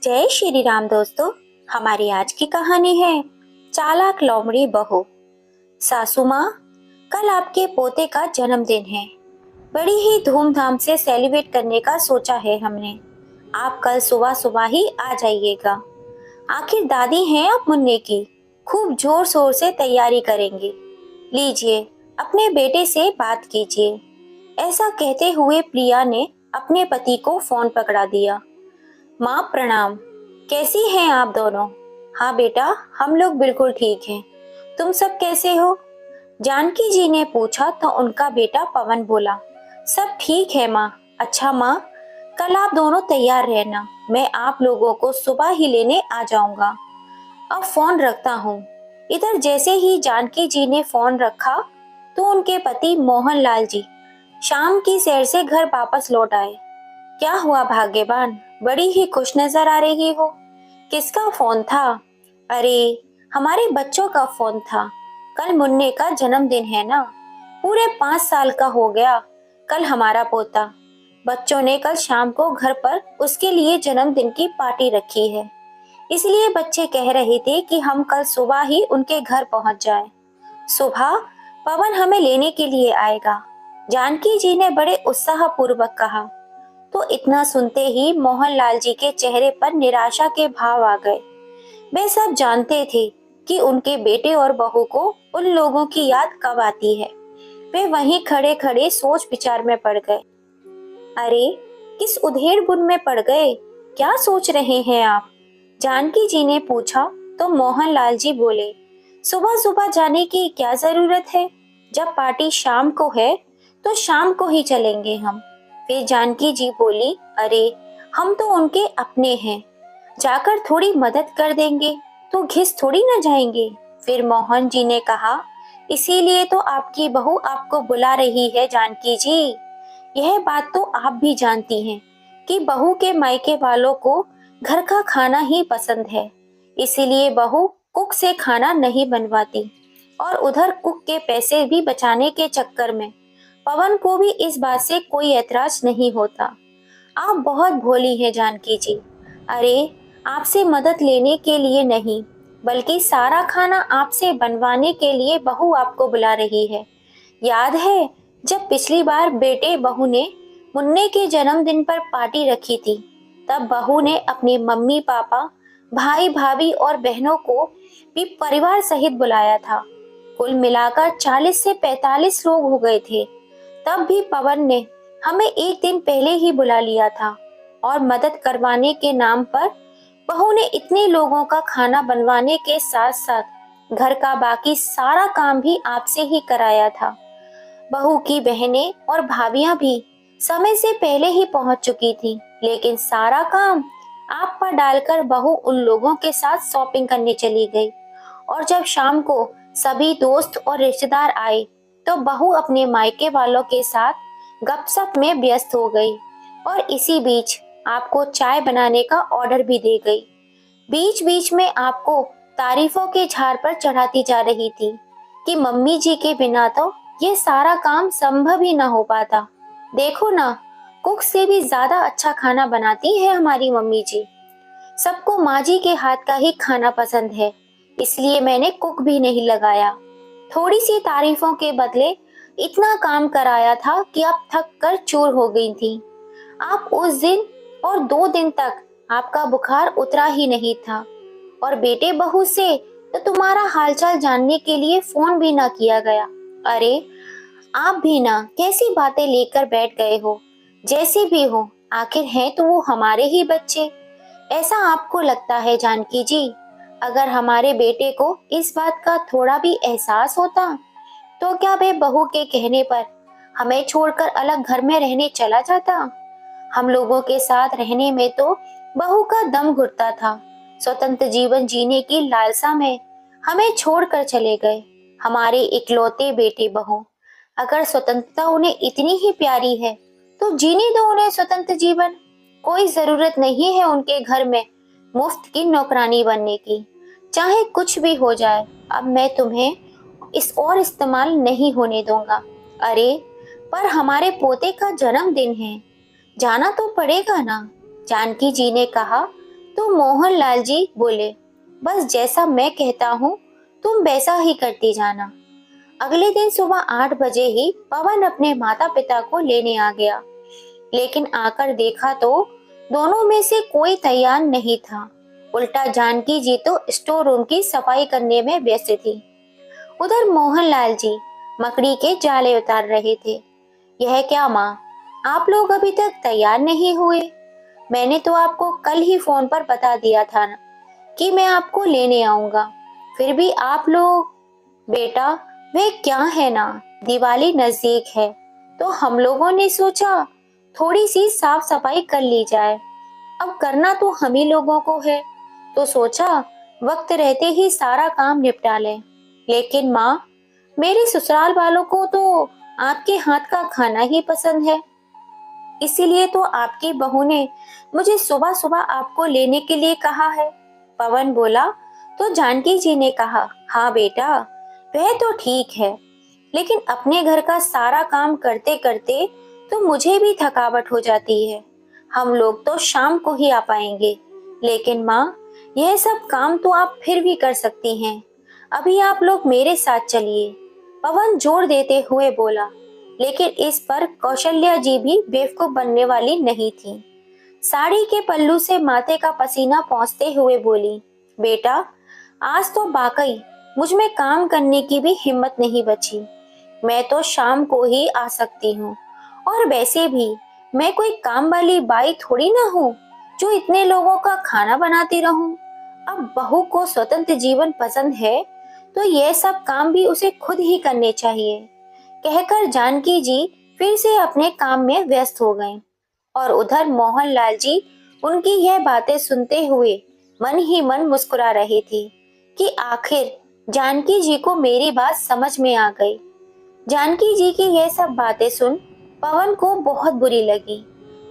जय श्री राम दोस्तों। हमारी आज की कहानी है चालाक लोमड़ी बहू। सासू माँ, कल आपके पोते का जन्मदिन है। बड़ी ही धूमधाम से सेलिब्रेट करने का सोचा है हमने। आप कल सुबह सुबह ही आ जाइएगा। आखिर दादी हैं आप मुन्ने की। खूब जोर शोर से तैयारी करेंगे। लीजिए, अपने बेटे से बात कीजिए। ऐसा कहते हुए प्रिया ने अपने पति को फोन पकड़ा दिया। माँ प्रणाम। कैसी हैं आप दोनों? हाँ बेटा, हम लोग बिल्कुल ठीक हैं। तुम सब कैसे हो? जानकी जी ने पूछा तो उनका बेटा पवन बोला, सब ठीक है माँ। अच्छा माँ, कल आप दोनों तैयार रहना। मैं आप लोगों को सुबह ही लेने आ जाऊंगा। अब फोन रखता हूँ। इधर जैसे ही जानकी जी ने फोन रखा तो उनके पति मोहनलाल जी शाम की सैर से घर वापस लौट आए। क्या हुआ भाग्यवान, बड़ी ही खुश नजर आ रही हो। किसका फोन था? अरे, हमारे बच्चों का फोन था। कल मुन्ने का जन्मदिन है ना। पूरे 5 साल का हो गया कल हमारा पोता। बच्चों ने कल शाम को घर पर उसके लिए जन्मदिन की पार्टी रखी है। इसलिए बच्चे कह रहे थे कि हम कल सुबह ही उनके घर पहुंच जाएं। सुबह पवन हमें लेने के लिए आएगा, जानकी जी ने बड़े उत्साह पूर्वक कहा। तो इतना सुनते ही मोहनलाल जी के चेहरे पर निराशा के भाव आ गए। वे सब जानते थे कि उनके बेटे और बहू को उन लोगों की याद कब आती है। वे वहीं खड़े खड़े सोच विचार में पड़ गए। अरे, किस उधेड़ बुन में पड़ गए? क्या सोच रहे हैं आप? जानकी जी ने पूछा तो मोहनलाल जी बोले, सुबह सुबह जाने की क्या जरूरत है? जब पार्टी शाम को है तो शाम को ही चलेंगे हम। फिर जानकी जी बोली, अरे, हम तो उनके अपने हैं, जाकर थोड़ी मदद कर देंगे तो घिस थोड़ी न जाएंगे। फिर मोहन जी ने कहा, इसीलिए तो आपकी बहू आपको बुला रही है जानकी जी। यह बात तो आप भी जानती हैं कि बहू के मायके वालों को घर का खाना ही पसंद है। इसीलिए बहू कुक से खाना नहीं बनवाती। और उधर कुक के पैसे भी बचाने के चक्कर में पवन को भी इस बात से कोई ऐतराज नहीं होता। आप बहुत भोली हैं जानकी जी। अरे, आपसे मदद लेने के लिए नहीं, बल्कि सारा खाना आपसे बनवाने के लिए बहू आपको बुला रही है। याद है जब पिछली बार बेटे बहू ने मुन्ने के जन्मदिन पर पार्टी रखी थी, तब बहू ने अपने मम्मी पापा, भाई भाभी और बहनों को भी परिवार सहित बुलाया था। कुल मिलाकर 40 से 45 लोग हो गए थे। तब भी पवन ने हमें एक दिन पहले ही बुला लिया था और मदद करवाने के नाम पर बहू ने इतने लोगों का खाना बनवाने के साथ साथ घर का बाकी सारा काम भी आपसे ही कराया था। बहू की बहनें और भाभियां भी समय से पहले ही पहुंच चुकी थी, लेकिन सारा काम आप पर डालकर बहू उन लोगों के साथ शॉपिंग करने चली गई। और जब शाम को सभी दोस्त और रिश्तेदार आए तो बहू अपने मायके वालों के साथ गपशप में व्यस्त हो गई और इसी बीच आपको चाय बनाने का ऑर्डर भी दे गई। बीच बीच में आपको तारीफों के झाड़ पर चढ़ाती जा रही थी कि मम्मी जी के बिना तो ये सारा काम संभव ही ना हो पाता। देखो ना, कुक से भी ज्यादा अच्छा खाना बनाती है हमारी मम्मी जी। सबको माँ जी के हाथ का ही खाना पसंद है, इसलिए मैंने कुक भी नहीं लगाया। थोड़ी सी तारीफों के बदले इतना काम कराया था कि अब थक कर चूर हो गई थी। आप उस दिन और 2 दिन तक आपका बुखार उतरा ही नहीं था और बेटे बहू से तो तुम्हारा हालचाल जानने के लिए फोन भी ना किया गया। अरे, आप भी ना कैसी बातें लेकर बैठ गए हो। जैसे भी हो, आखिर हैं तो वो हमारे ही बच्चे। ऐसा आपको लगता है जानकी जी? अगर हमारे बेटे को इस बात का थोड़ा भी एहसास होता तो क्या वे बहू के कहने पर हमें छोड़कर अलग घर में रहने चला जाता? हम लोगों के साथ रहने में तो बहू का दम घुटता था। स्वतंत्र जीवन जीने की लालसा में हमें छोड़कर चले गए, हमारे इकलौते बेटे बहू। अगर स्वतंत्रता उन्हें इतनी ही प्यारी है तो जीने दो उन्हें स्वतंत्र जीवन। कोई जरूरत नहीं है उनके घर में मुफ्त की नौकरानी बनने की। चाहे कुछ भी हो जाए, अब मैं तुम्हें इस और इस्तेमाल नहीं होने दूंगा। अरे, पर हमारे पोते का जन्मदिन है, जाना तो पड़ेगा ना, जानकी जी ने कहा तो मोहनलाल जी बोले, बस जैसा मैं कहता हूँ तुम वैसा ही करती जाना। अगले दिन सुबह 8 बजे ही पवन अपने माता पिता को लेने आ गया, लेकिन आकर देखा तो दोनों में से कोई तैयार नहीं था। उल्टा जानकी जी तो स्टोर रूम की सफाई करने में व्यस्त थी। उधर मोहनलाल जी मकड़ी के जाले उतार रहे थे। यह क्या माँ, आप लोग अभी तक तैयार नहीं हुए? मैंने तो आपको कल ही फोन पर बता दिया था ना कि मैं आपको लेने आऊंगा, फिर भी आप लोग। बेटा, वे क्या है ना, दिवाली नजदीक है तो हम लोगों ने सोचा थोड़ी सी साफ सफाई कर ली जाए। अब करना तो हम ही लोगों को है, तो सोचा वक्त रहते ही सारा काम निपटा लें। लेकिन माँ, मेरे ससुराल वालों को तो आपके हाथ का खाना ही पसंद है, इसीलिए तो आपकी बहू ने मुझे सुबह सुबह आपको लेने के लिए कहा है। पवन बोला तो जानकी जी ने कहा, हाँ बेटा, वह तो ठीक है, लेकिन अपने घर का सारा काम करते करते तो मुझे भी थकावट हो जाती है। हम लोग तो शाम को ही आ पाएंगे, लेकिन माँ, यह सब काम तो आप फिर भी कर सकती हैं। अभी आप लोग मेरे साथ चलिए, पवन जोर देते हुए बोला। लेकिन इस पर कौशल्या जी भी बेवकूफ बनने वाली नहीं थी। साड़ी के पल्लू से माथे का पसीना पोंछते हुए बोली, बेटा, आज तो वाकई मुझ में काम करने की भी हिम्मत नहीं बची। मैं तो शाम को ही आ सकती हूँ, और वैसे भी मैं कोई काम वाली बाई थोड़ी ना हूँ जो इतने लोगों का खाना बनाती रहूं। अब बहू को स्वतंत्र जीवन पसंद है तो यह सब काम भी उसे खुद ही करने चाहिए। कहकर जानकी जी फिर से अपने काम में व्यस्त हो गए, और उधर मोहनलाल जी उनकी यह बातें सुनते हुए मन ही मन मुस्कुरा रहे थे कि आखिर जानकी जी को मेरी बात समझ में आ गई। जानकी जी की यह सब बातें सुन पवन को बहुत बुरी लगी,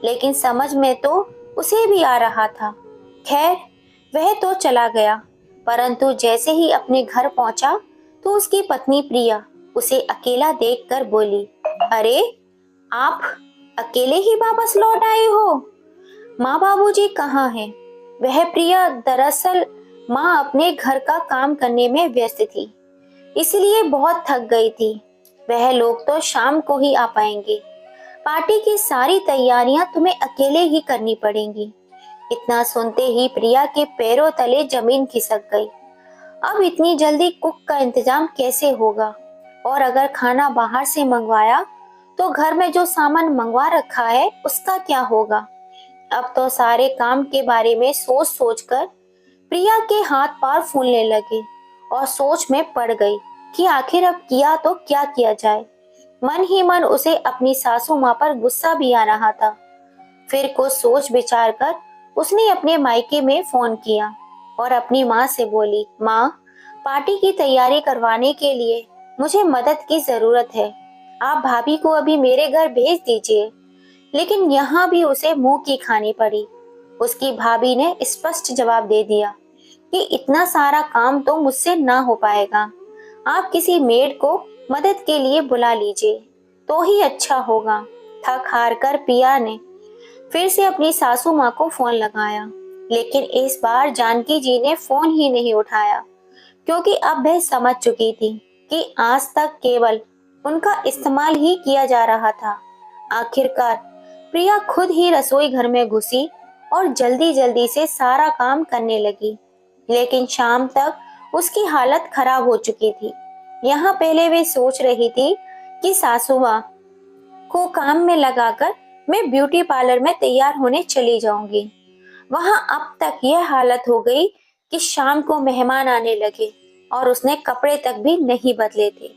लेकिन समझ में तो उसे भी आ रहा था। खैर, वह तो चला गया, परंतु जैसे ही अपने घर पहुंचा तो उसकी पत्नी प्रिया उसे अकेला देखकर बोली, अरे, आप अकेले ही वापस लौट आए हो? माँ बाबूजी कहाँ हैं? वह प्रिया दरअसल माँ अपने घर का काम करने में व्यस्त थी, इसलिए बहुत थक गई थी। वह लोग तो शाम को ही आ पाएंगे। पार्टी की सारी तैयारियां तुम्हें अकेले ही करनी पड़ेंगी। इतना सुनते ही प्रिया के पैरों तले जमीन खिसक गई। अब इतनी जल्दी कुक का इंतजाम कैसे होगा? और अगर खाना बाहर से मंगवाया तो घर में जो सामान मंगवा रखा है उसका क्या होगा? अब तो सारे काम के बारे में सोच सोच कर प्रिया के हाथ पांव फूलने लगे और सोच में पड़ गई कि आखिर अब किया तो क्या किया जाए। मन ही मन उसे अपनी सासू माँ पर गुस्सा भी आ रहा था। फिर कुछ सोच विचार कर उसने अपने मायके में फोन किया और अपनी माँ से बोली, माँ, पार्टी की तैयारी करवाने के लिए मुझे मदद की जरूरत है। आप भाभी को अभी मेरे घर भेज दीजिए। लेकिन यहाँ भी उसे मुंह की खानी पड़ी। उसकी भाभी ने स्पष्ट जवाब दे दिया कि इतना सारा काम तो मुझसे ना हो पाएगा। आप किसी मेड को मदद के लिए बुला लीजिए तो ही अच्छा होगा। थक हार कर पिया ने फिर से अपनी सासू माँ को फोन लगाया, लेकिन इस बार जानकी जी ने फोन ही नहीं उठाया, क्योंकि अब वह समझ चुकी थी कि आज तक केवल उनका इस्तेमाल ही किया जा रहा था। आखिरकार प्रिया खुद ही रसोई घर में घुसी और जल्दी जल्दी से सारा काम करने लगी, लेकिन शाम तक उसकी हालत खराब हो चुकी थी। यहाँ पहले वे सोच रही थी कि सासू माँ को काम में लगाकर मैं ब्यूटी पार्लर में तैयार होने चली जाऊंगी। वहां अब तक यह हालत हो गई कि शाम को मेहमान आने लगे और उसने कपड़े तक भी नहीं बदले थे।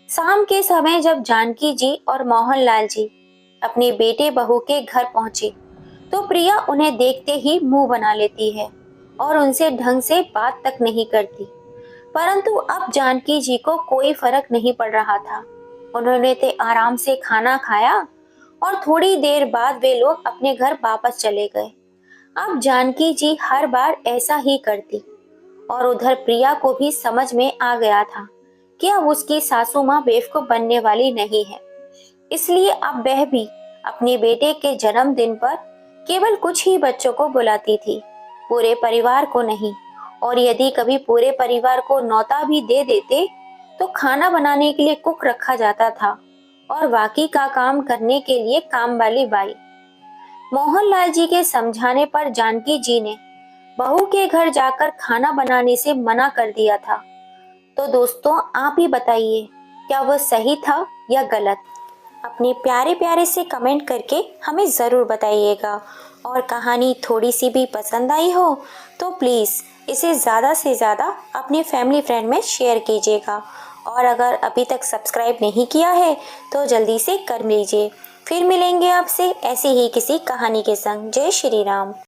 शाम के समय जब जानकी जी और मोहनलाल जी अपने बेटे बहू के घर पहुंचे तो प्रिया उन्हें देखते ही मुंह बना लेती है और उनसे ढंग से बात तक नहीं करती। परंतु अब जानकी जी को कोई फर्क नहीं पड़ रहा था। उन्होंने तो आराम से खाना खाया और थोड़ी देर बाद वे लोग अपने घर वापस चले गए। अब जानकी जी हर बार ऐसा ही करती, और उधर प्रिया को भी समझ में आ गया था कि अब उसकी सासू माँ बेवकूफ बनने वाली नहीं है। इसलिए अब वह भी अपने बेटे के जन्मदिन पर केवल कुछ ही बच्चों को बुलाती थी, पूरे परिवार को नहीं। और यदि कभी पूरे परिवार को न्योता भी दे देते तो खाना बनाने के लिए कुक रखा जाता था और बाकी का काम करने के लिए काम वाली बाई। मोहनलाल जी के समझाने पर जानकी जी ने बहू के घर जाकर खाना बनाने से मना कर दिया था। तो दोस्तों आप ही बताइए, क्या वो सही था या गलत? अपने प्यारे प्यारे से कमेंट करके हमें ज़रूर बताइएगा। और कहानी थोड़ी सी भी पसंद आई हो तो प्लीज़ इसे ज़्यादा से ज़्यादा अपने फैमिली फ्रेंड में शेयर कीजिएगा। और अगर अभी तक सब्सक्राइब नहीं किया है तो जल्दी से कर लीजिए। फिर मिलेंगे आपसे ऐसी ही किसी कहानी के संग। जय श्री राम।